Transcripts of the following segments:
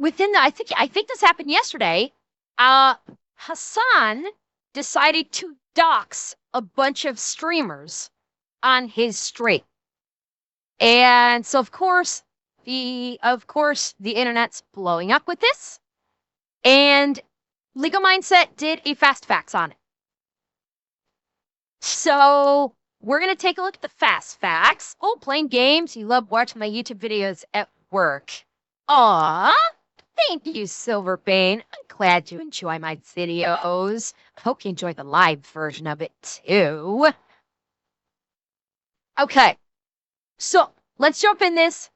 I think this happened yesterday. Hasan decided to dox a bunch of streamers on his stream. And so of course the internet's blowing up with this. And Legal Mindset did a fast facts on it. So we're going to take a look at the fast facts. Oh, playing games. You love watching my YouTube videos at work. Aw, thank you, Silverbane. I'm glad you enjoy my videos. I hope you enjoy the live version of it too. Okay, so let's jump in this.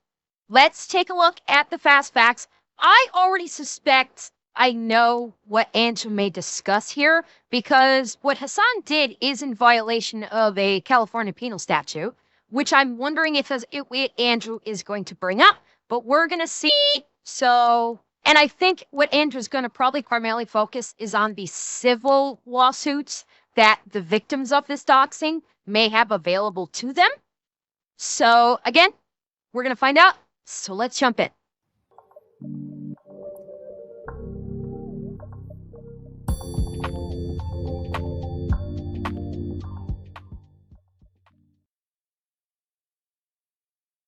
Let's take a look at the fast facts. I already suspect I know what Andrew may discuss here because what Hasan did is in violation of a California penal statute, which I'm wondering if Andrew is going to bring up, but we're going to see. So, and I think what Andrew's going to probably primarily focus is on the civil lawsuits that the victims of this doxing may have available to them. So again, we're going to find out. So let's jump in.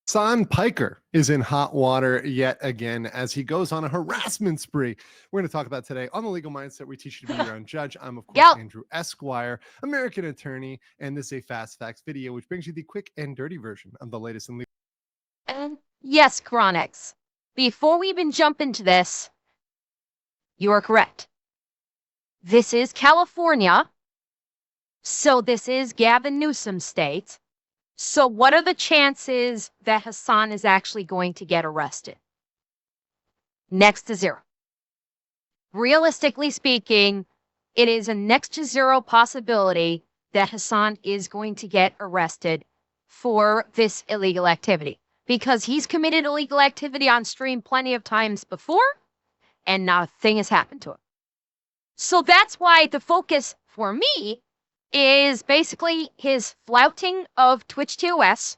Hasan Piker is in hot water yet again as he goes on a harassment spree. We're going to talk about today on the Legal Mindset. We teach you to be your own judge. I'm, of course, Andrew Esquire, American attorney, and this is a Fast Facts video, which brings you the quick and dirty version of the latest in legal. And yes, Chronix, before we even jump into this, you are correct. This is California, so this is Gavin Newsom's state. So what are the chances that Hasan is actually going to get arrested? Next to zero. Realistically speaking, it is a next to zero possibility that Hasan is going to get arrested for this illegal activity because he's committed illegal activity on stream plenty of times before and not a thing has happened to him. So that's why the focus for me is basically his flouting of Twitch TOS,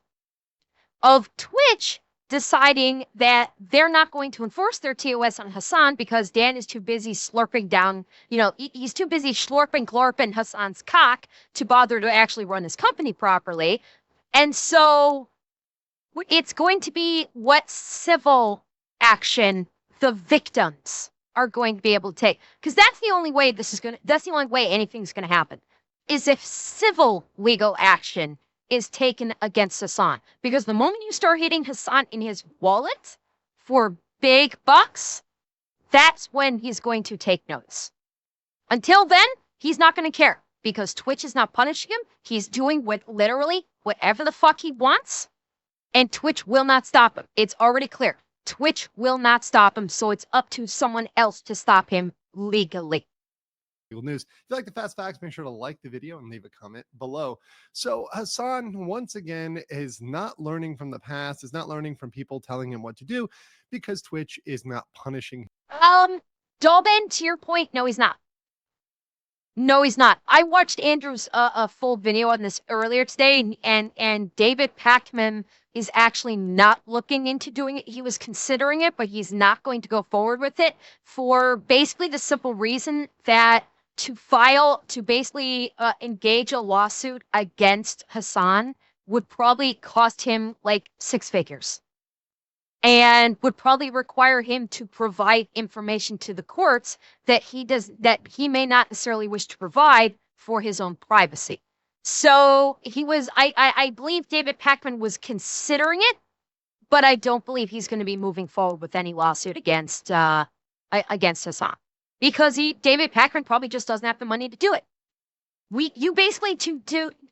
of Twitch deciding that they're not going to enforce their TOS on Hasan because Dan is too busy slurping down, he's too busy glorping Hasan's cock to bother to actually run his company properly. And so it's going to be what civil action the victims are going to be able to take. Because that's the only way anything's going to happen. Is if civil legal action is taken against Hasan. Because the moment you start hitting Hasan in his wallet for big bucks, that's when he's going to take notice. Until then, he's not going to care because Twitch is not punishing him. He's doing whatever the fuck he wants, and Twitch will not stop him. It's already clear. Twitch will not stop him, so it's up to someone else to stop him legally. News. If you like the fast facts, make sure to like the video and leave a comment below. So Hasan, once again, is not learning from the past, is not learning from people telling him what to do because Twitch is not punishing him. Dolben, to your point, no, he's not. No, he's not. I watched Andrew's a full video on this earlier today, and David Pacman is actually not looking into doing it. He was considering it, but he's not going to go forward with it for basically the simple reason that to basically engage a lawsuit against Hasan would probably cost him like 6 figures and would probably require him to provide information to the courts that he may not necessarily wish to provide for his own privacy. So I believe David Pacman was considering it, but I don't believe he's going to be moving forward with any lawsuit against Hasan. Because David Pacman probably just doesn't have the money to do it. You basically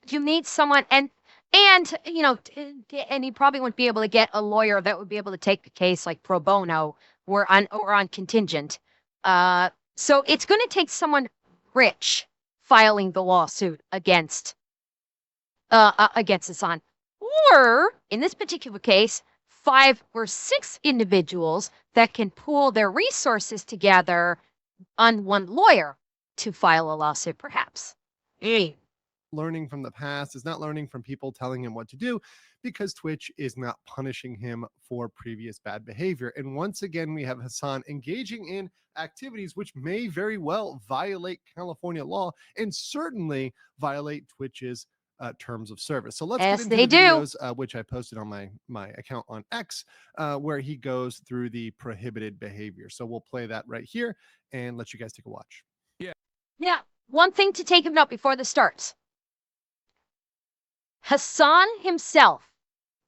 you need someone, and he probably wouldn't be able to get a lawyer that would be able to take the case like pro bono or on contingent. So it's going to take someone rich filing the lawsuit against Hasan, or in this particular case, 5 or 6 individuals that can pool their resources together on one lawyer to file a lawsuit, perhaps. learning from the past, is not learning from people telling him what to do, because Twitch is not punishing him for previous bad behavior. And once again, we have Hasan engaging in activities which may very well violate California law and certainly violate Twitch's terms of service. So let's get into the videos, which I posted on my account on X, where he goes through the prohibited behavior. So we'll play that right here and let you guys take a watch. Yeah. One thing to take note before this starts. Hasan himself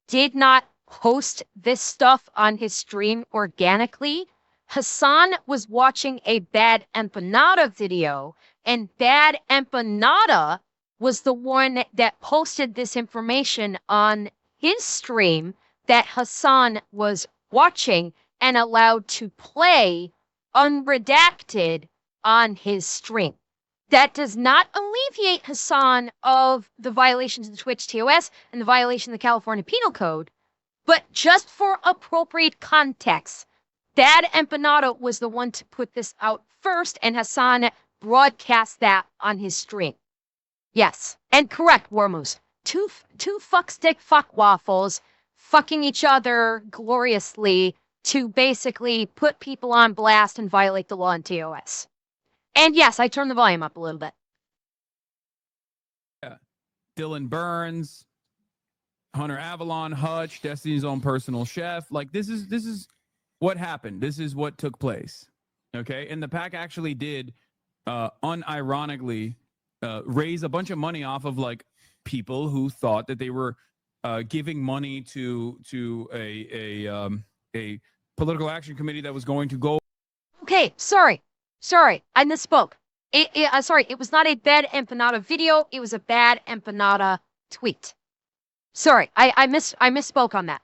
did not post this stuff on his stream organically. Hasan was watching a Bad Empanada video, and Bad Empanada was the one that posted this information on his stream that Hasan was watching and allowed to play unredacted on his stream. That does not alleviate Hasan of the violations of the Twitch TOS and the violation of the California Penal Code, but just for appropriate context, Bad Empanada was the one to put this out first, and Hasan broadcast that on his stream. Yes, and correct, Warmoose. Two fuckstick fuck waffles fucking each other gloriously to basically put people on blast and violate the law in TOS. And yes, I turned the volume up a little bit. Yeah. Dylan Burns, Hunter Avalon, Hutch, Destiny's Own Personal Chef. Like, this is what happened. This is what took place. Okay. And the pack actually did unironically raise a bunch of money off of like people who thought that they were giving money to a political action committee that was going to go. Okay, sorry, I misspoke. Sorry, it was not a Bad Empanada video. It was a Bad Empanada tweet. Sorry, I misspoke on that.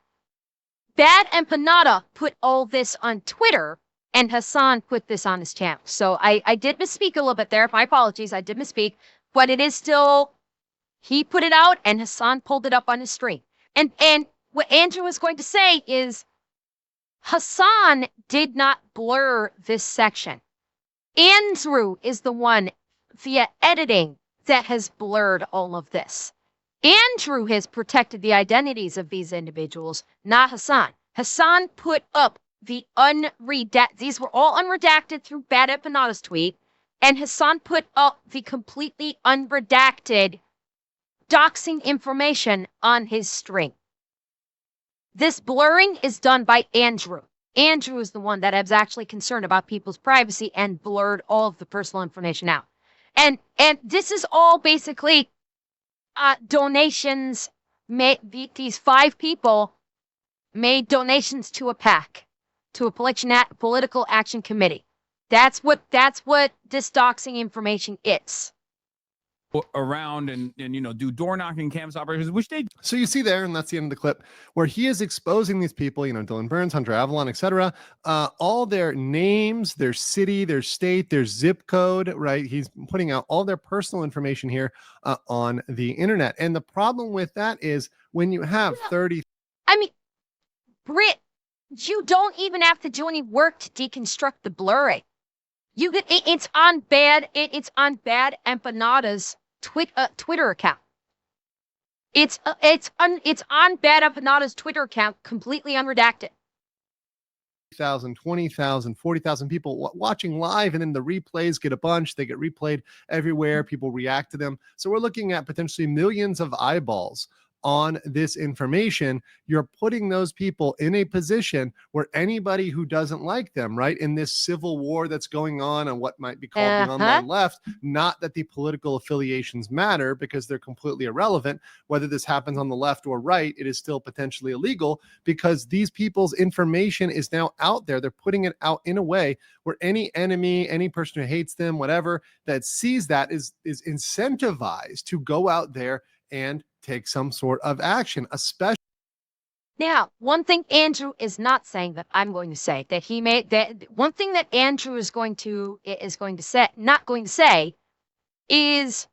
Bad Empanada put all this on Twitter, and Hasan put this on his channel. So I did misspeak a little bit there. My apologies, I did misspeak. But it is still, he put it out, and Hasan pulled it up on his stream. And what Andrew was going to say is, Hasan did not blur this section. Andrew is the one via editing that has blurred all of this. Andrew has protected the identities of these individuals, not Hasan. Hasan put up the unredacted, these were all unredacted through Bad Empanada's tweet, and Hasan put up the completely unredacted doxing information on his stream. This blurring is done by Andrew. Andrew is the one that is actually concerned about people's privacy and blurred all of the personal information out. And this is all basically donations. These 5 people made donations to a PAC, to a political action committee. That's what this doxing information is. Around and do door knocking campus operations, which they. So you see there, and that's the end of the clip, where he is exposing these people, Dylan Burns, Hunter Avalon, etc., all their names, their city, their state, their zip code, right? He's putting out all their personal information here on the internet. And the problem with that is when you have 30. I mean, Britt, you don't even have to do any work to deconstruct the blurring. It's on Bad Empanada's Twitter account. It's on Bad Empanada's Twitter account, completely unredacted. 20,000, 40,000 people watching live, and then the replays get a bunch. They get replayed everywhere. People react to them. So we're looking at potentially millions of eyeballs on this information. You're putting those people in a position where anybody who doesn't like them, right, in this civil war that's going on what might be called the online left, not that the political affiliations matter because they're completely irrelevant. Whether this happens on the left or right, it is still potentially illegal because these people's information is now out there. They're putting it out in a way where any enemy, any person who hates them, whatever, that sees that is incentivized to go out there and take some sort of action, especially. Now, one thing Andrew is not saying that I'm going to say, that he made, that one thing that Andrew is not going to say is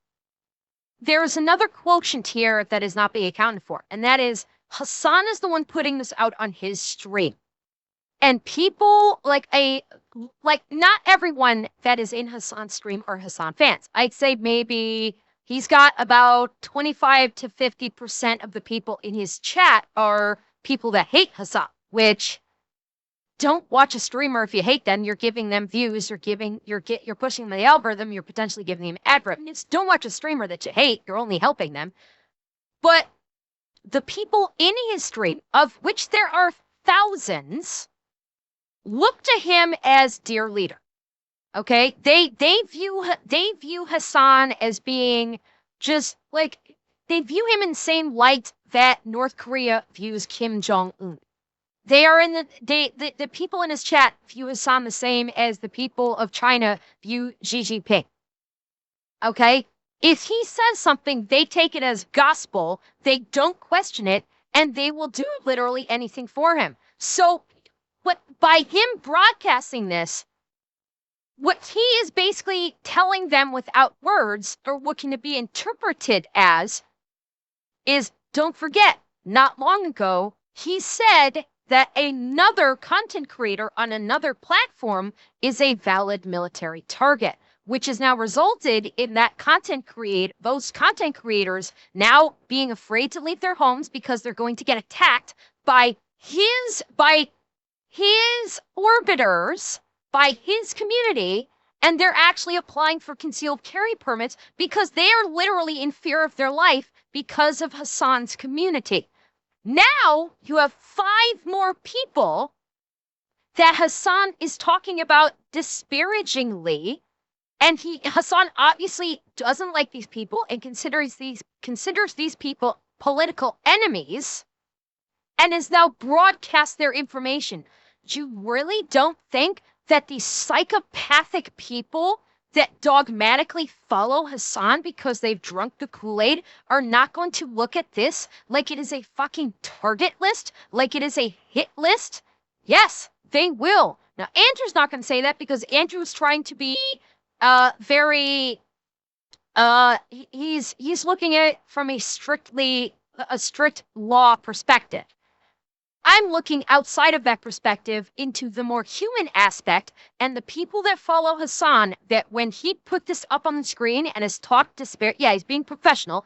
there is another quotient here that is not being accounted for, and that is Hasan is the one putting this out on his stream. And people not everyone that is in Hasan's stream are Hasan fans. I'd say maybe He's got about 25 to 50% of the people in his chat are people that hate Hasan, which don't watch a streamer if you hate them. You're giving them views, you're pushing the algorithm, you're potentially giving them ad revenues. Don't watch a streamer that you hate, you're only helping them. But the people in his stream, of which there are thousands, look to him as dear leader. Okay, they view Hasan as being just like, they view him in the same light that North Korea views Kim Jong-un. They are in the people in his chat view Hasan the same as the people of China view Xi Jinping. Okay, if he says something, they take it as gospel. They don't question it, and they will do literally anything for him. So, by him broadcasting this, what he is basically telling them without words, or what can it be interpreted as, is don't forget, not long ago, he said that another content creator on another platform is a valid military target, which has now resulted in that those content creators now being afraid to leave their homes because they're going to get attacked by his orbiters, by his community, and they're actually applying for concealed carry permits because they are literally in fear of their life because of Hasan's community. Now you have 5 more people that Hasan is talking about disparagingly, and Hasan obviously doesn't like these people and considers these people political enemies, and is now broadcast their information. You really don't think that these psychopathic people that dogmatically follow Hasan because they've drunk the Kool-Aid are not going to look at this like it is a fucking target list, like it is a hit list? Yes, they will. Now, Andrew's not going to say that because Andrew's trying to be he's looking at it from a strict law perspective. I'm looking outside of that perspective into the more human aspect, and the people that follow Hasan, that when he put this up on the screen and has talked he's being professional.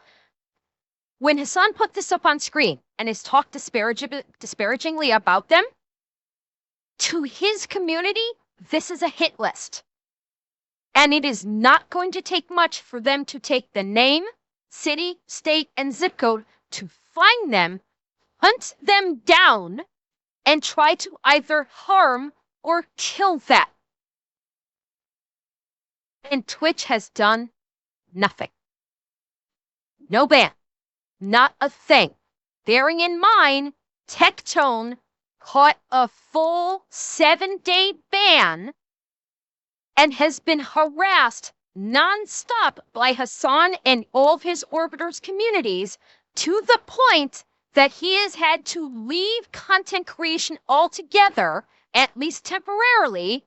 When Hasan put this up on screen and has talked disparagingly about them, to his community, this is a hit list. And it is not going to take much for them to take the name, city, state, and zip code to find them, hunt them down, and try to either harm or kill that. And Twitch has done nothing. No ban. Not a thing. Bearing in mind, Tectone caught a full 7-day ban and has been harassed nonstop by Hasan and all of his orbiters' communities, to the point that he has had to leave content creation altogether, at least temporarily,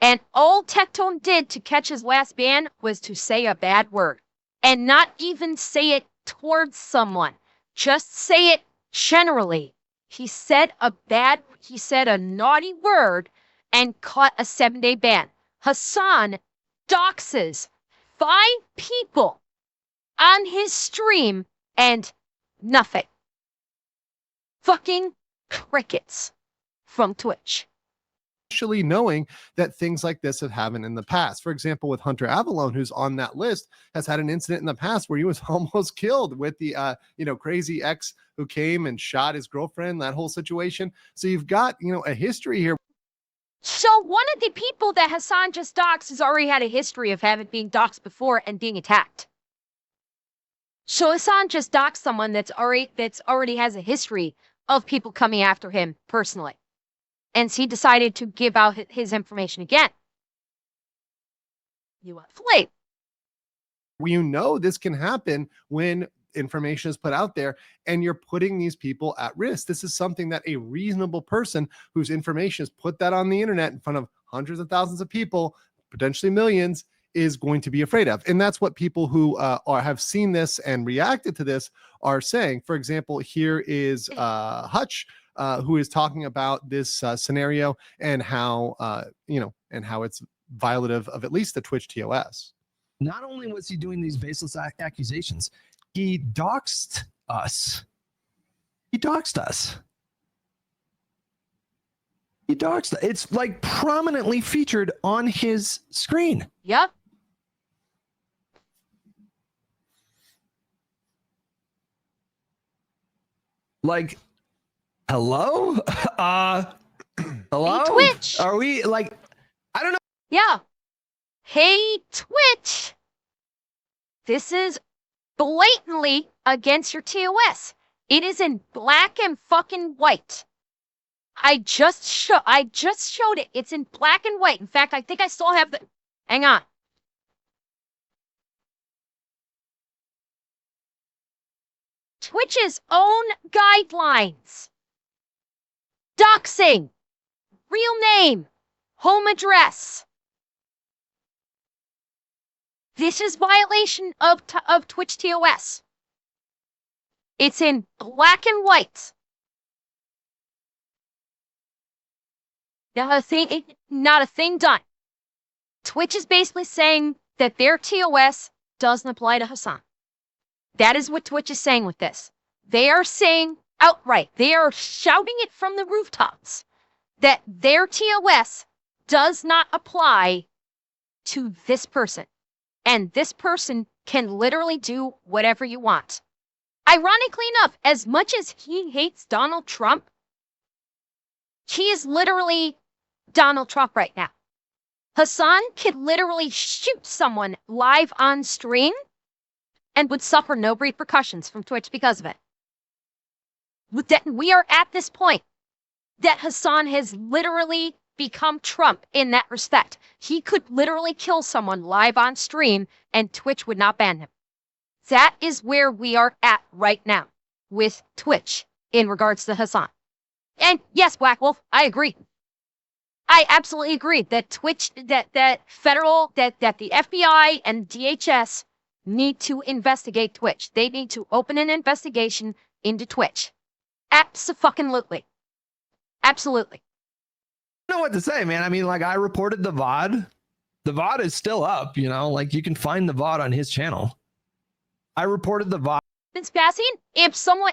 and all Tectone did to catch his last ban was to say a bad word. And not even say it towards someone, just say it generally. He said a naughty word and caught a 7-day ban. Hasan doxes 5 people on his stream and nothing. Fucking crickets from Twitch. Actually knowing that things like this have happened in the past. For example, with Hunter Avalon, who's on that list, has had an incident in the past where he was almost killed with the crazy ex who came and shot his girlfriend, that whole situation. So you've got, a history here. So one of the people that Hasan just doxed has already had a history of having being doxed before and being attacked. So Hasan just doxed someone that's already has a history of people coming after him personally. And he decided to give out his information again. You want flame. This can happen when information is put out there and you're putting these people at risk. This is something that a reasonable person whose information is put that on the internet in front of hundreds of thousands of people, potentially millions, is going to be afraid of. And that's what people who have seen this and reacted to this are saying. For example, here is Hutch, who is talking about this scenario and how, and how it's violative of at least the Twitch TOS. Not only was he doing these baseless accusations, he doxed us. He doxed us. He doxed. It's like prominently featured on his screen. Yep. Like, hello? Hello? Hey, Twitch. Are we like, I don't know. Yeah. Hey, Twitch. This is blatantly against your TOS. It is in black and fucking white. I just showed it. It's in black and white. In fact, I think I still have the. Hang on. Twitch's own guidelines. Doxing. Real name. Home address. This is violation of Twitch TOS. It's in black and white. Not a thing done. Twitch is basically saying that their TOS doesn't apply to Hasan. That is what Twitch is saying with this. They are saying outright, they are shouting it from the rooftops that their TOS does not apply to this person. And this person can literally do whatever you want. Ironically enough, as much as he hates Donald Trump, he is literally Donald Trump right now. Hasan could literally shoot someone live on stream and would suffer no repercussions from Twitch because of it. We are at this point that Hasan has literally become Trump in that respect. He could literally kill someone live on stream and Twitch would not ban him. That is where we are at right now with Twitch in regards to Hasan. And yes, Black Wolf, I agree. I absolutely agree that Twitch, that the FBI and DHS need to investigate Twitch. They need to open an investigation into Twitch. Abso-fucking-lutely. Absolutely. I don't know what to say, man. I mean, like, I reported the VOD. The VOD is still up, you know, like you can find the VOD on his channel. I reported the VOD. It's passing. If someone,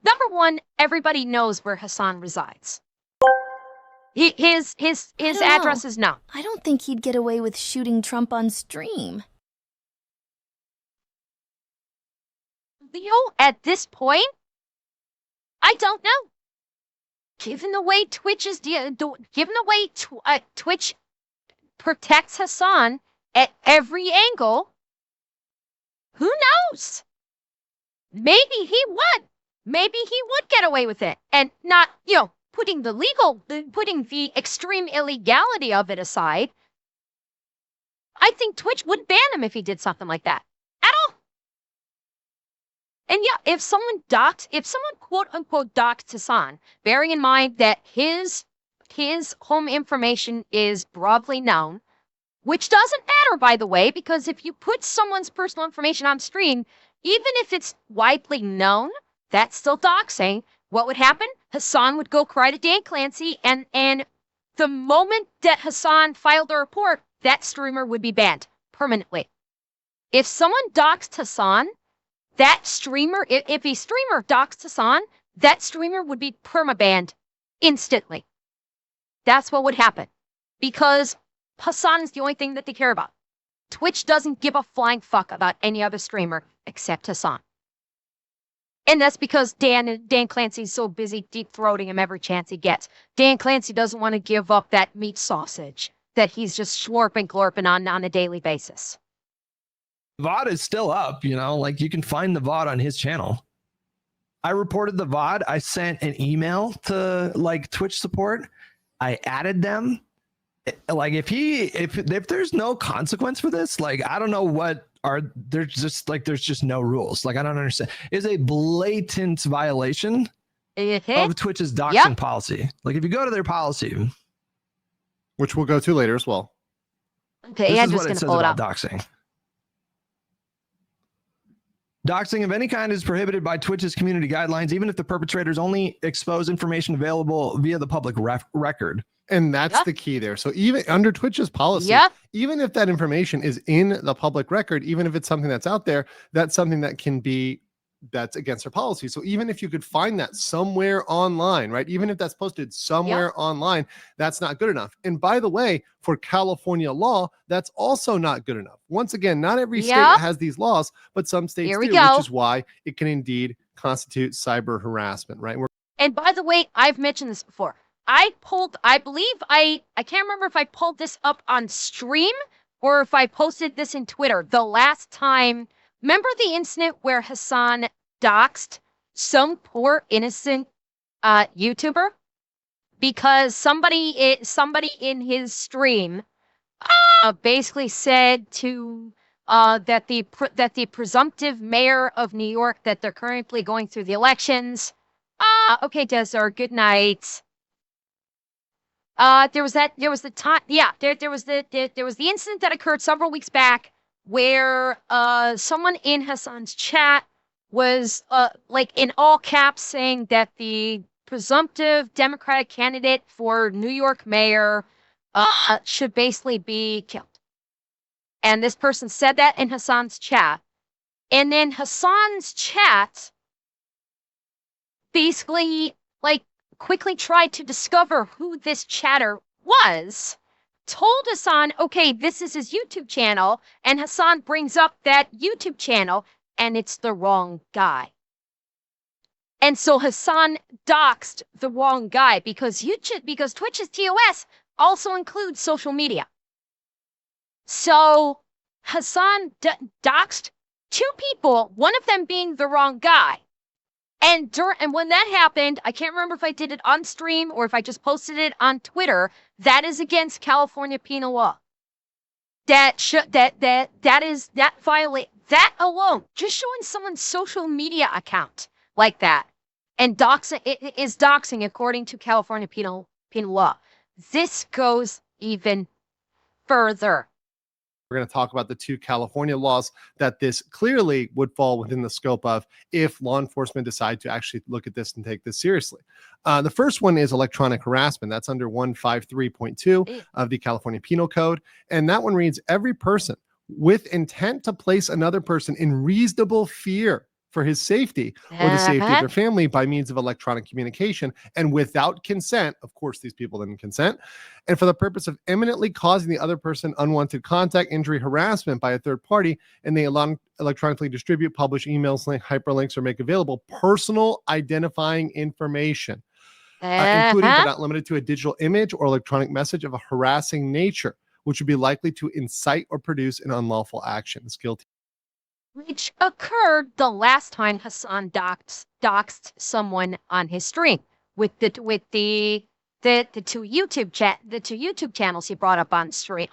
number one, everybody knows where Hasan resides. His address is known. I don't think he'd get away with shooting Trump on stream. Leo, at this point, I don't know. Given the way Twitch is, given the way Twitch protects Hasan at every angle, who knows? Maybe he would. Maybe he would get away with it, and not, putting the extreme illegality of it aside. I think Twitch would ban him if he did something like that at all. And yeah, if someone quote unquote doxed Hasan, bearing in mind that his home information is broadly known, which doesn't matter, by the way, because if you put someone's personal information on stream, even if it's widely known, that's still doxing. What would happen? Hasan would go cry to Dan Clancy, and the moment that Hasan filed a report, that streamer would be banned permanently. If someone doxed Hasan, that streamer, if a streamer doxed Hasan, that streamer would be permabanned instantly. That's what would happen. Because Hasan is the only thing that they care about. Twitch doesn't give a flying fuck about any other streamer except Hasan. And that's because Dan Clancy's so busy deep-throating him every chance he gets. Dan Clancy doesn't want to give up that meat sausage that he's just glorping on a daily basis. VOD is still up, you know, like you can find the VOD on his channel. I reported the VOD. I sent an email to like Twitch support. I added them. Like if there's no consequence for this, like I don't know what there's just no rules. Like I don't understand. It's a blatant violation of Twitch's doxing policy. Like if you go to their policy, which we'll go to later as well. Okay, this I'm is just what gonna it says pull it about up. doxing. Doxing of any kind is prohibited by Twitch's community guidelines, even if the perpetrators only expose information available via the public record. And that's the key there. So even under Twitch's policy, even if that information is in the public record, even if it's something that's out there, that's something that can be, that's against their policy. So even if you could find that somewhere online, right? Even if that's posted somewhere online, that's not good enough. And by the way, for California law, that's also not good enough. Once again, not every state has these laws, but some states do, which is why it can indeed constitute cyber harassment, right? And by the way, I've mentioned this before. I can't remember if I pulled this up on stream or if I posted this in Twitter the last time. Remember the incident where Hasan doxed some poor innocent YouTuber because somebody in his stream basically said to that the presumptive mayor of New York, that they're currently going through the elections. Okay, Desert, good night. There was the incident that occurred several weeks back where someone in Hasan's chat was like in all caps saying that the presumptive Democratic candidate for New York mayor should basically be killed. And this person said that in Hasan's chat. And then Hasan's chat basically like quickly tried to discover who this chatter was, told Hasan, okay, this is his YouTube channel, and Hasan brings up that YouTube channel, and it's the wrong guy. And so Hasan doxed the wrong guy because Twitch's TOS also includes social media. So Hasan doxed two people, one of them being the wrong guy. And when that happened, I can't remember if I did it on stream or if I just posted it on Twitter. That is against California penal law. That alone, just showing someone's social media account like that, and doxing it is doxing according to California penal law. This goes even further. We're going to talk about the two California laws that this clearly would fall within the scope of if law enforcement decide to actually look at this and take this seriously. The first one is electronic harassment. That's under 153.2 of the California Penal Code. And that one reads, every person with intent to place another person in reasonable fear for his safety or the safety of their family by means of electronic communication and without consent. Of course, these people didn't consent. And for the purpose of imminently causing the other person unwanted contact, injury, harassment by a third party, and they electronically distribute, publish emails, link, hyperlinks, or make available personal identifying information, including but not limited to a digital image or electronic message of a harassing nature, which would be likely to incite or produce an unlawful action. Is guilty. Which occurred the last time Hasan doxed someone on his stream with the two YouTube channels he brought up on screen.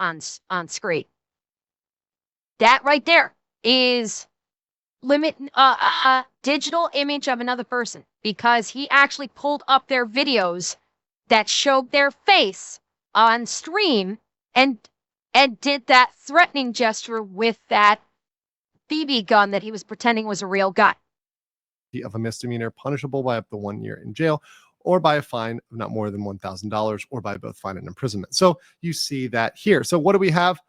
That right there is digital image of another person, because he actually pulled up their videos that showed their face on stream and did that threatening gesture with that BB gun that he was pretending was a real guy. Of a misdemeanor punishable by up to 1 year in jail or by a fine of not more than $1,000 or by both fine and imprisonment. So you see that here. So what do we have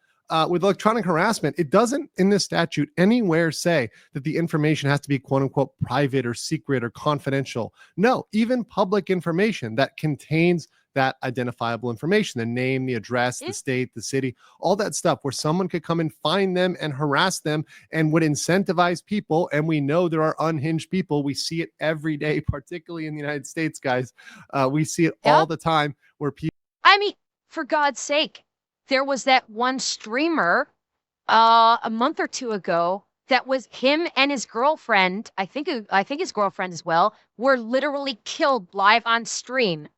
with electronic harassment? It doesn't in this statute anywhere say that the information has to be quote unquote private or secret or confidential. No, even public information that contains that identifiable information, the name, the address, the state, the city, all that stuff where someone could come and find them and harass them and would incentivize people. And we know there are unhinged people. We see it every day, particularly in the United States, guys. We see it all the time where people. I mean, for God's sake, there was that one streamer a month or two ago that was him and his girlfriend. I think his girlfriend as well were literally killed live on stream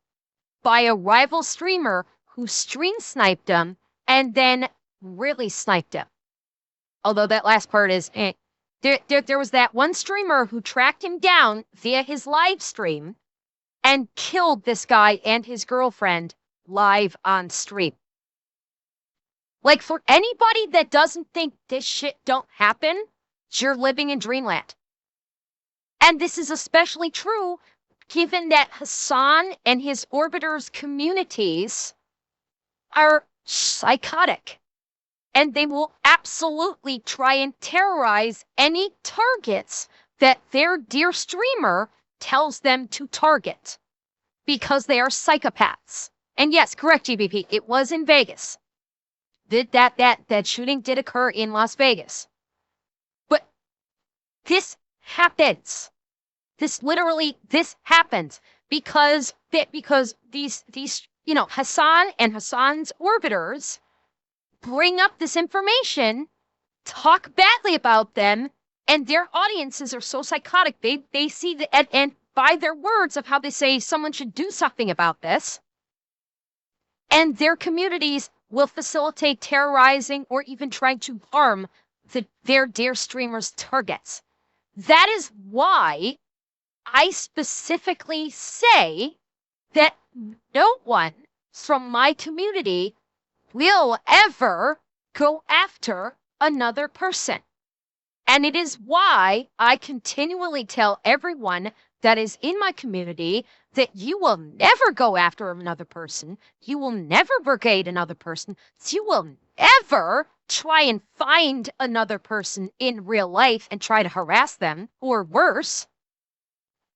by a rival streamer who stream sniped him and then really sniped him. Although that last part is, there was that one streamer who tracked him down via his live stream and killed this guy and his girlfriend live on stream. Like, for anybody that doesn't think this shit don't happen, you're living in dreamland. And this is especially true given that Hasan and his orbiters' communities are psychotic. And they will absolutely try and terrorize any targets that their dear streamer tells them to target because they are psychopaths. And yes, correct, GBP, it was in Vegas. That shooting did occur in Las Vegas. But this happens. This happens because these Hasan and Hasan's orbiters bring up this information, talk badly about them, and their audiences are so psychotic. They see and by their words of how they say someone should do something about this, and their communities will facilitate terrorizing or even trying to harm their dear streamers' targets. That is why I specifically say that no one from my community will ever go after another person. And it is why I continually tell everyone that is in my community that you will never go after another person. You will never brigade another person. You will never try and find another person in real life and try to harass them, or worse.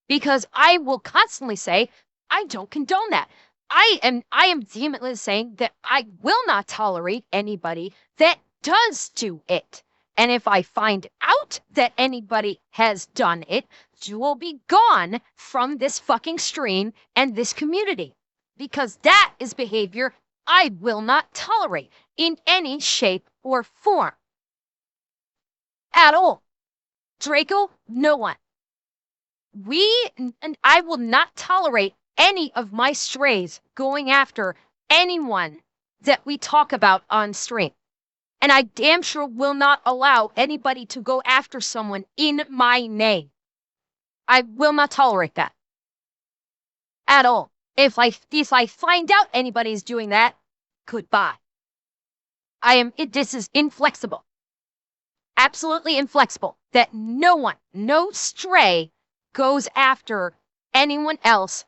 Because I will constantly say, I don't condone that. I am vehemently saying that I will not tolerate anybody that does do it. And if I find out that anybody has done it, you will be gone from this fucking stream and this community. Because that is behavior I will not tolerate in any shape or form. At all. Draco, no one. And I will not tolerate any of my strays going after anyone that we talk about on stream. And I damn sure will not allow anybody to go after someone in my name. I will not tolerate that. At all. If I find out anybody's doing that, goodbye. This is inflexible. Absolutely inflexible. That no one, no stray, goes after anyone else,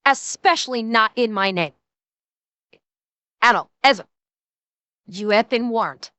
especially not in my name. At all. Ever. You have been warned.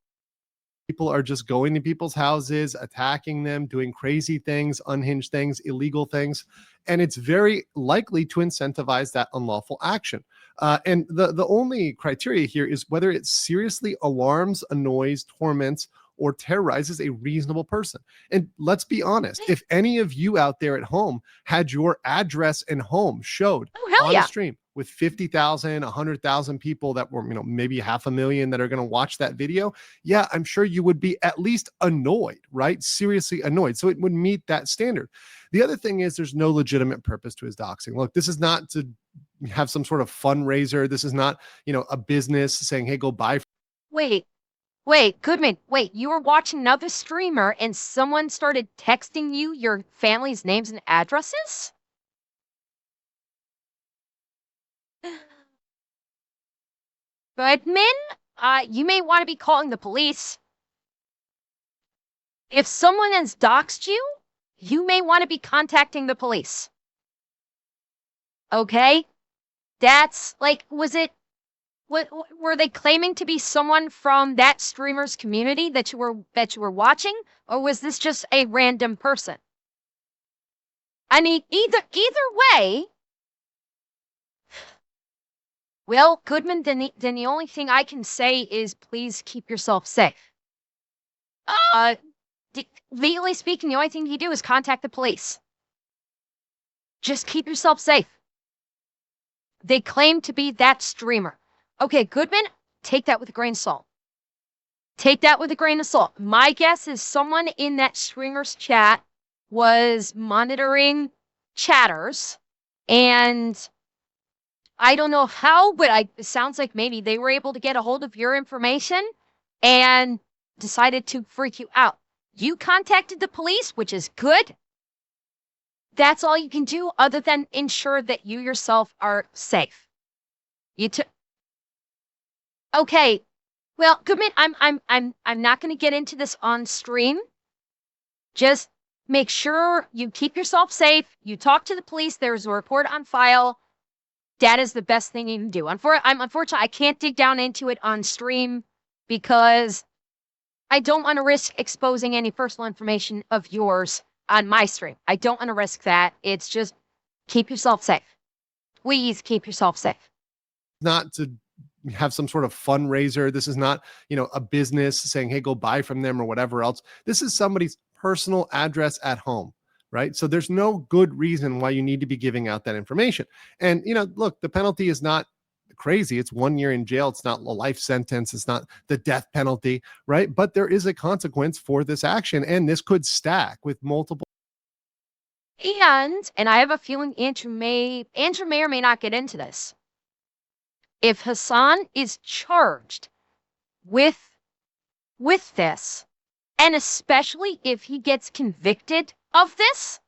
People are just going to people's houses, attacking them, doing crazy things, unhinged things, illegal things. And it's very likely to incentivize that unlawful action. And the only criteria here is whether it seriously alarms, annoys, torments, or terrorizes a reasonable person. And let's be honest, if any of you out there at home had your address and home showed on a stream with 50,000, 100,000 people that were, maybe 500,000 that are going to watch that video, yeah, I'm sure you would be at least annoyed, right? Seriously annoyed. So it would meet that standard. The other thing is there's no legitimate purpose to his doxing. Look, this is not to have some sort of fundraiser. This is not, a business saying, hey, go buy. Wait, Goodman, you were watching another streamer and someone started texting you your family's names and addresses? Goodman, you may want to be calling the police. If someone has doxed you, you may want to be contacting the police. Okay? That's were they claiming to be someone from that streamer's community that you were watching, or was this just a random person? I mean, either way. Well, Goodman, then the only thing I can say is please keep yourself safe. Legally speaking, the only thing you do is contact the police. Just keep yourself safe. They claim to be that streamer. Okay, Goodman, take that with a grain of salt. Take that with a grain of salt. My guess is someone in that streamer's chat was monitoring chatters, and I don't know how, but it sounds like maybe they were able to get a hold of your information and decided to freak you out. You contacted the police, which is good. That's all you can do other than ensure that you yourself are safe. Okay. Well, Goodman, I'm not going to get into this on stream, Just make sure you keep yourself safe. You talk to the police. There's a report on file. That is the best thing you can do. Unfortunately, I can't dig down into it on stream because I don't want to risk exposing any personal information of yours on my stream. I don't want to risk that. It's just keep yourself safe. Please keep yourself safe. Not to have some sort of fundraiser. This is not, a business saying, hey, go buy from them or whatever else. This is somebody's personal address at home, right? So there's no good reason why you need to be giving out that information. And, look, the penalty is not crazy. It's 1 year in jail. It's not a life sentence. It's not the death penalty, right? But there is a consequence for this action, and this could stack with multiple. And I have a feeling Andrew may or may not get into this. If Hasan is charged with this, and especially if he gets convicted of this,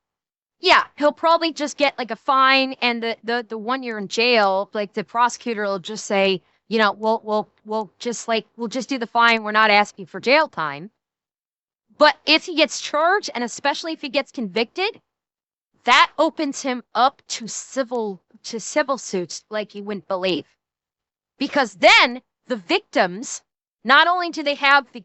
yeah, he'll probably just get like a fine and the 1 year in jail. Like the prosecutor will just say, we'll just do the fine. We're not asking for jail time. But if he gets charged, and especially if he gets convicted, that opens him up to civil suits like you wouldn't believe. Because then the victims, not only do they have the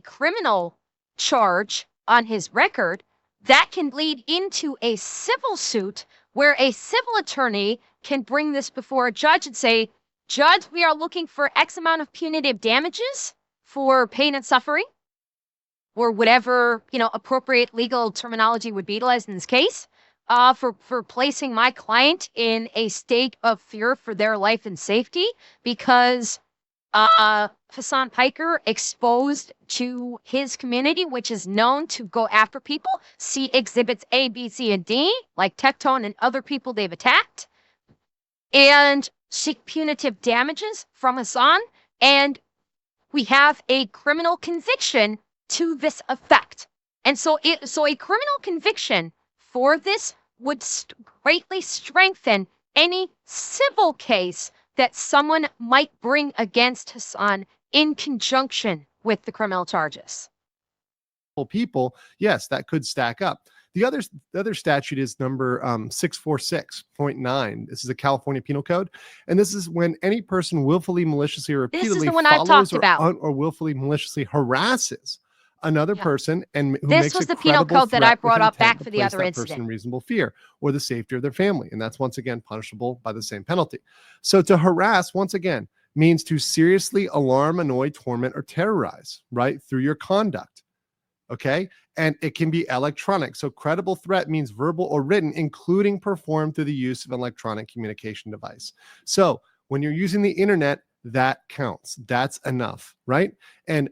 criminal charge on his record, that can lead into a civil suit where a civil attorney can bring this before a judge and say, Judge, we are looking for X amount of punitive damages for pain and suffering, or whatever, appropriate legal terminology would be utilized in this case, for placing my client in a state of fear for their life and safety because Hasan Piker exposed to his community, which is known to go after people. See exhibits A, B, C, and D, like Tectone and other people they've attacked, and seek punitive damages from Hasan. And we have a criminal conviction to this effect. And so a criminal conviction for this would greatly strengthen any civil case that someone might bring against Hasan in conjunction with the criminal charges. People, yes, that could stack up. The other statute is number 646.9. This is a California Penal Code, and this is when any person willfully, maliciously, or repeatedly This is the one I've talked about. or willfully, maliciously harasses another person, and who this makes was a the penal credible code that I threat with brought up intent back to for the place other that incident. person in reasonable fear or the safety of their family, and that's once again punishable by the same penalty. So to harass, once again, means to seriously alarm, annoy, torment, or terrorize, right, through your conduct. Okay. And it can be electronic. So credible threat means verbal or written, including performed through the use of an electronic communication device. So when you're using the internet, that counts. That's enough, right? And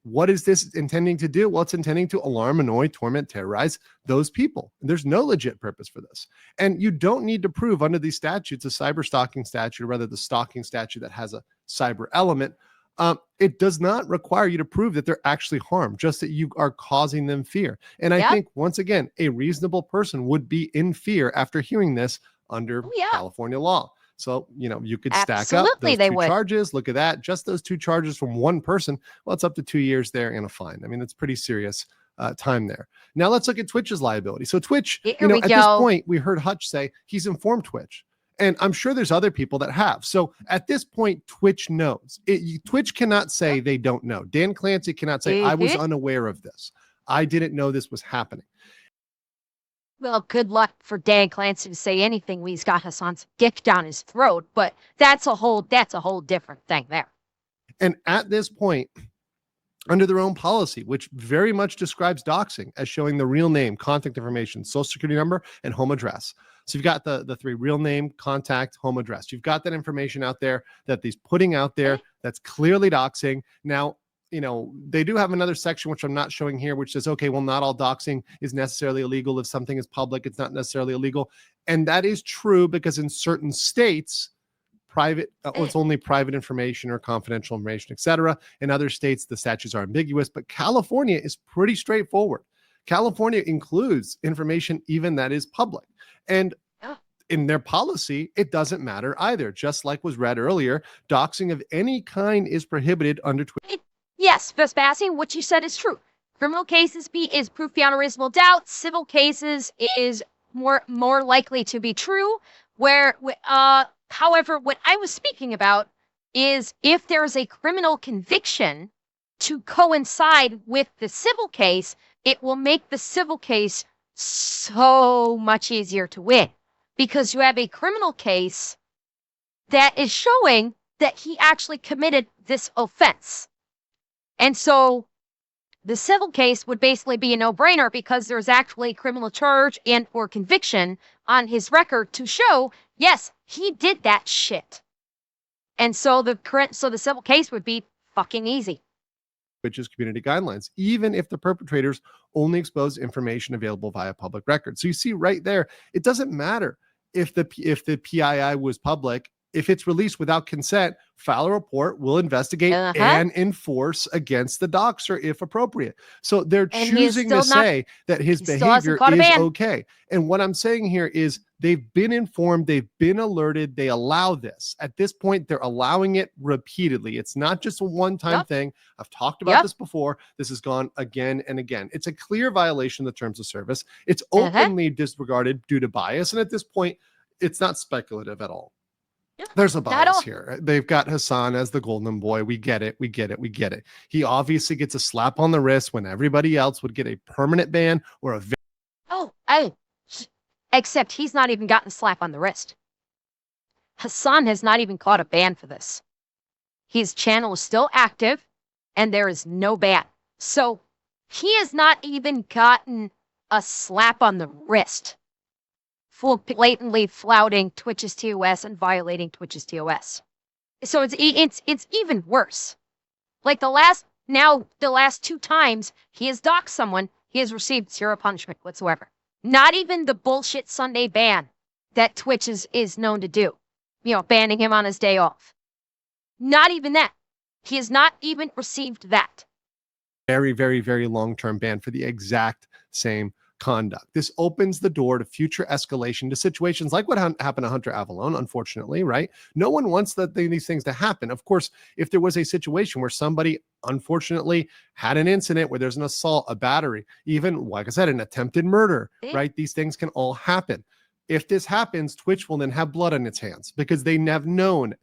what is this intending to do? Well, it's intending to alarm, annoy, torment, terrorize those people. There's no legit purpose for this. And you don't need to prove under these statutes, a cyber stalking statute, or rather the stalking statute that has a cyber element. It does not require you to prove that they're actually harmed, just that you are causing them fear. And I think, once again, a reasonable person would be in fear after hearing this under California law. So, you could stack up those two charges. Look at that. Just those two charges from one person. Well, it's up to 2 years there and a fine. I mean, that's pretty serious time there. Now let's look at Twitch's liability. So Twitch, at this point, we heard Hutch say he's informed Twitch. And I'm sure there's other people that have. So at this point, Twitch knows. Twitch cannot say they don't know. Dan Clancy cannot say, I was unaware of this. I didn't know this was happening. Well, good luck for Dan Clancy to say anything when he's got Hasan's dick down his throat, but that's a whole different thing there. And at this point, under their own policy, which very much describes doxing as showing the real name, contact information, social security number, and home address. So you've got the three: real name, contact, home address. You've got that information out there that he's putting out there that's clearly doxing. Now, they do have another section, which I'm not showing here, which says, okay, well, not all doxing is necessarily illegal. If something is public, it's not necessarily illegal. And that is true because in certain states, it's only private information or confidential information, etc. In other states, the statutes are ambiguous, but California is pretty straightforward. California includes information even that is public. And in their policy, it doesn't matter either. Just like was read earlier, doxing of any kind is prohibited under Twitch. Yes, Vespasian, what you said is true. Criminal cases is proof beyond a reasonable doubt. Civil cases is more likely to be true. However, what I was speaking about is if there's a criminal conviction to coincide with the civil case, it will make the civil case so much easier to win because you have a criminal case that is showing that he actually committed this offense. And so the civil case would basically be a no-brainer because there's actually a criminal charge and or conviction on his record to show, yes, he did that shit. And so the civil case would be fucking easy. Which is community guidelines, even if the perpetrators only expose information available via public record. So you see right there, it doesn't matter if the PII was public. If it's released without consent, file a report, we'll investigate and enforce against the doxer if appropriate. So they're choosing to say that his behavior is okay. And what I'm saying here is they've been informed, they've been alerted, they allow this. At this point, they're allowing it repeatedly. It's not just a one-time thing. I've talked about this before. This has gone again and again. It's a clear violation of the terms of service. It's openly disregarded due to bias. And at this point, it's not speculative at all. There's a bias here. They've got Hasan as the golden boy. We get it. He obviously gets a slap on the wrist when everybody else would get a permanent ban or a except he's not even gotten a slap on the wrist. Hasan has not even caught a ban for this. His channel is still active and there is no ban. So he has not even gotten a slap on the wrist for blatantly flouting Twitch's TOS and violating Twitch's TOS. So it's even worse. Like the last 2 times he has doxed someone, he has received 0 punishment whatsoever. Not even the bullshit Sunday ban that Twitch is known to do. You know, banning him on his day off. Not even that. He has not even received that. Very, very, very long-term ban for the exact same conduct. This opens the door to future escalation to situations like what happened to Hunter Avalon, unfortunately, right? No one wants these things to happen. Of course, if there was a situation where somebody unfortunately had an incident where there's an assault, a battery, even, like I said, an attempted murder, right? These things can all happen. If this happens, Twitch will then have blood on its hands because they have known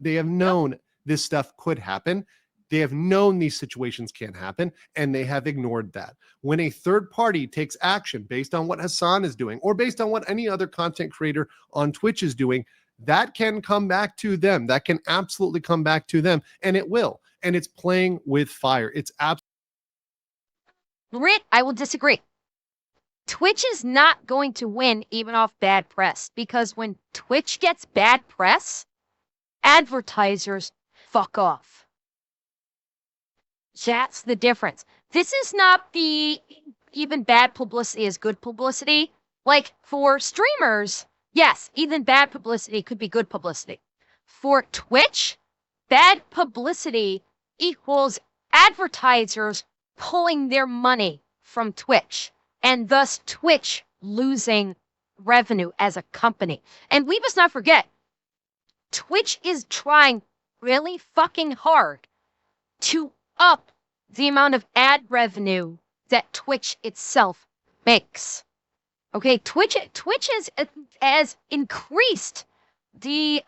this stuff could happen. They have known these situations can happen, and they have ignored that. When a third party takes action based on what Hasan is doing or based on what any other content creator on Twitch is doing, that can come back to them. That can absolutely come back to them, and it will. And it's playing with fire. It's absolutely. Rick, I will disagree. Twitch is not going to win even off bad press because when Twitch gets bad press, advertisers fuck off. That's the difference. This is not the even bad publicity is good publicity. Like for streamers, yes, even bad publicity could be good publicity. For Twitch, bad publicity equals advertisers pulling their money from Twitch and thus Twitch losing revenue as a company. And we must not forget, Twitch is trying really fucking hard to up the amount of ad revenue that Twitch itself makes. Okay, Twitch has increased the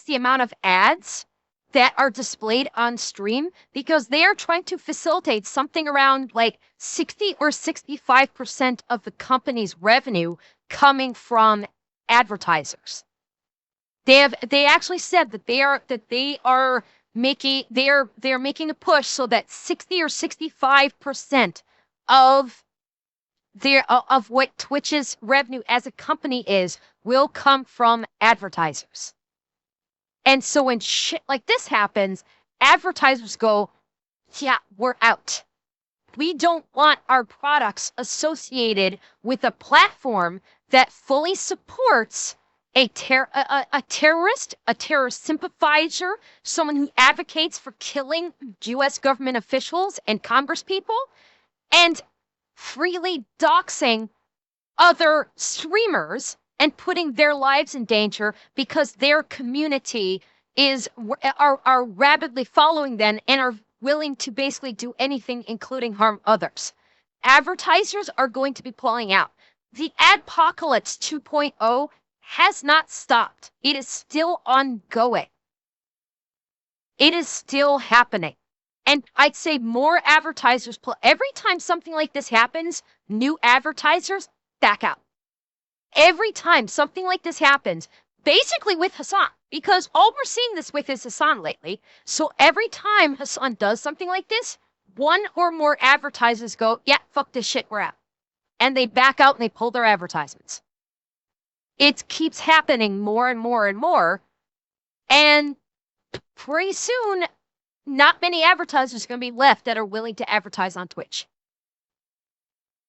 amount of ads that are displayed on stream because they are trying to facilitate something around like 60 or 65% of the company's revenue coming from advertisers. They actually said that they're making a push so that 60 or 65% of what Twitch's revenue as a company is will come from advertisers. And so when shit like this happens, advertisers go, yeah, we're out. We don't want our products associated with a platform that fully supports a terrorist sympathizer, someone who advocates for killing U.S. government officials and congresspeople, and freely doxing other streamers and putting their lives in danger because their community are rapidly following them and are willing to basically do anything, including harm others. Advertisers are going to be pulling out. The Adpocalypse 2.0 has not stopped. It is still ongoing. It is still happening. And I'd say more advertisers, every time something like this happens, new advertisers back out. Every time something like this happens, basically with Hasan, because all we're seeing this with is Hasan lately. So every time Hasan does something like this, one or more advertisers go, yeah, fuck this shit, we're out. And they back out and they pull their advertisements. It keeps happening more and more and more. And pretty soon, not many advertisers are going to be left that are willing to advertise on Twitch.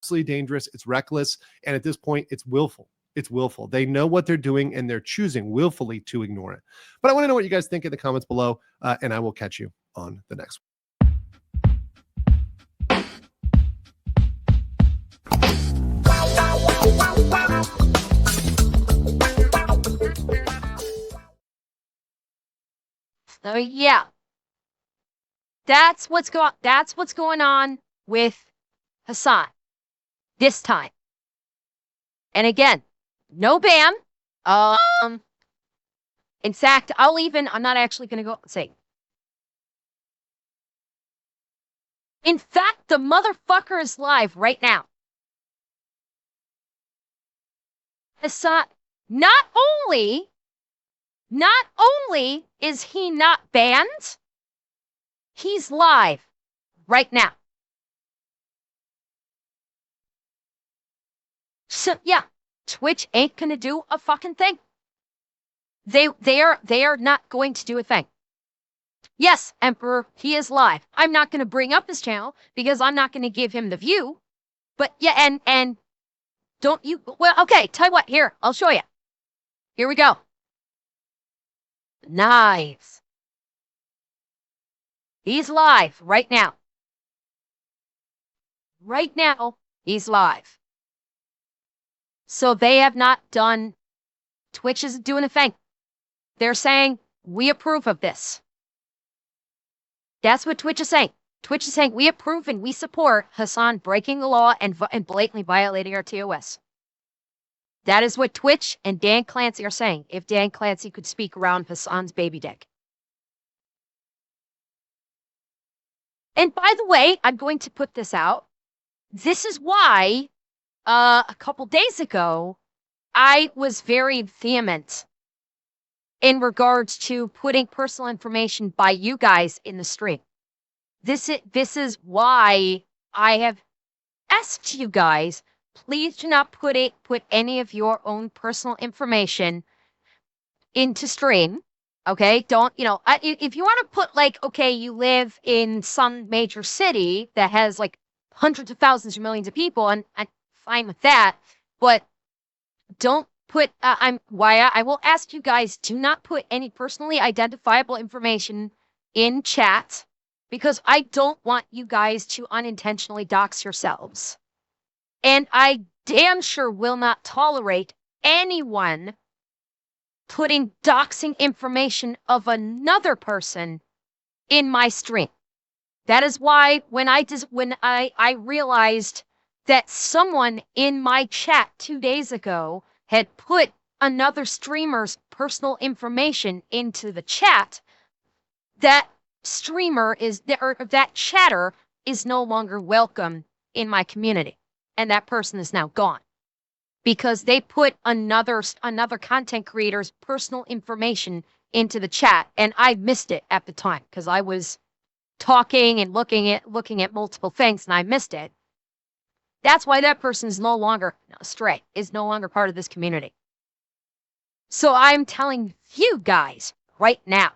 Absolutely dangerous. It's reckless. And at this point, it's willful. It's willful. They know what they're doing and they're choosing willfully to ignore it. But I want to know what you guys think in the comments below, and I will catch you on the next one. So yeah, that's what's going on with Hasan this time. And again, no ban. In fact, I'm not actually going to go say. In fact, the motherfucker is live right now. Hasan, not only is he not banned, he's live right now. So yeah, Twitch ain't gonna do a fucking thing. They are not going to do a thing. Yes, Emperor, he is live. I'm not gonna bring up his channel because I'm not gonna give him the view. But yeah, and don't you, well, okay, tell you what, here, I'll show you. Here we go. Nice. He's live right now. Right now, he's live. So they have not done, Twitch isn't doing a thing. They're saying, we approve of this. That's what Twitch is saying. Twitch is saying, we approve and we support Hasan breaking the law and blatantly violating our TOS. That is what Twitch and Dan Clancy are saying, if Dan Clancy could speak around Hasan's baby dick. And by the way, I'm going to put this out. This is why a couple days ago, I was very vehement in regards to putting personal information by you guys in the stream. This is why I have asked you guys, please do not put any of your own personal information into stream. Okay, don't, if you want to put like, okay, you live in some major city that has like hundreds of thousands or millions of people, and I'm fine with that, but don't put, I will ask you guys, do not put any personally identifiable information in chat, because I don't want you guys to unintentionally dox yourselves. And I damn sure will not tolerate anyone putting doxing information of another person in my stream. That is why when I realized that someone in my chat 2 days ago had put another streamer's personal information into the chat, that that chatter is no longer welcome in my community, and that person is now gone because they put another content creator's personal information into the chat, and I missed it at the time because I was talking and looking at multiple things, and I missed it. That's why that person is no longer part of this community. So I'm telling you guys right now,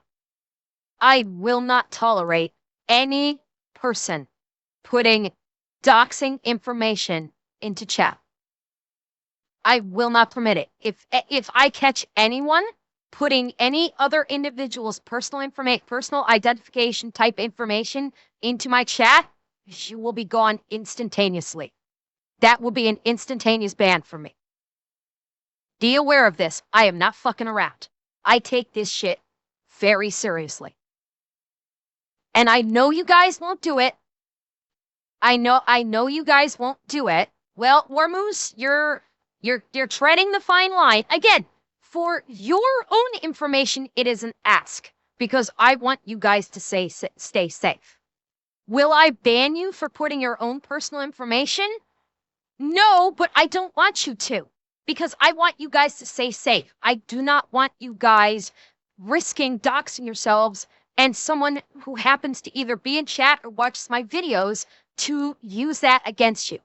I will not tolerate any person putting doxing information into chat. I will not permit it. If I catch anyone putting any other individual's personal identification type information into my chat, you will be gone instantaneously. That will be an instantaneous ban for me. Be aware of this. I am not fucking around. I take this shit very seriously. And I know you guys won't do it. I know you guys won't do it. Well, Warmoose, you're treading the fine line. Again, for your own information, it is an ask because I want you guys to stay safe. Will I ban you for putting your own personal information? No, but I don't want you to because I want you guys to stay safe. I do not want you guys risking doxing yourselves and someone who happens to either be in chat or watches my videos to use that against you.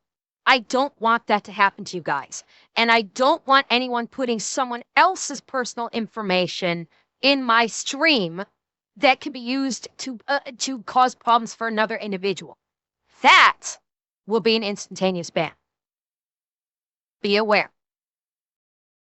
I don't want that to happen to you guys. And I don't want anyone putting someone else's personal information in my stream that can be used to cause problems for another individual. That will be an instantaneous ban. Be aware.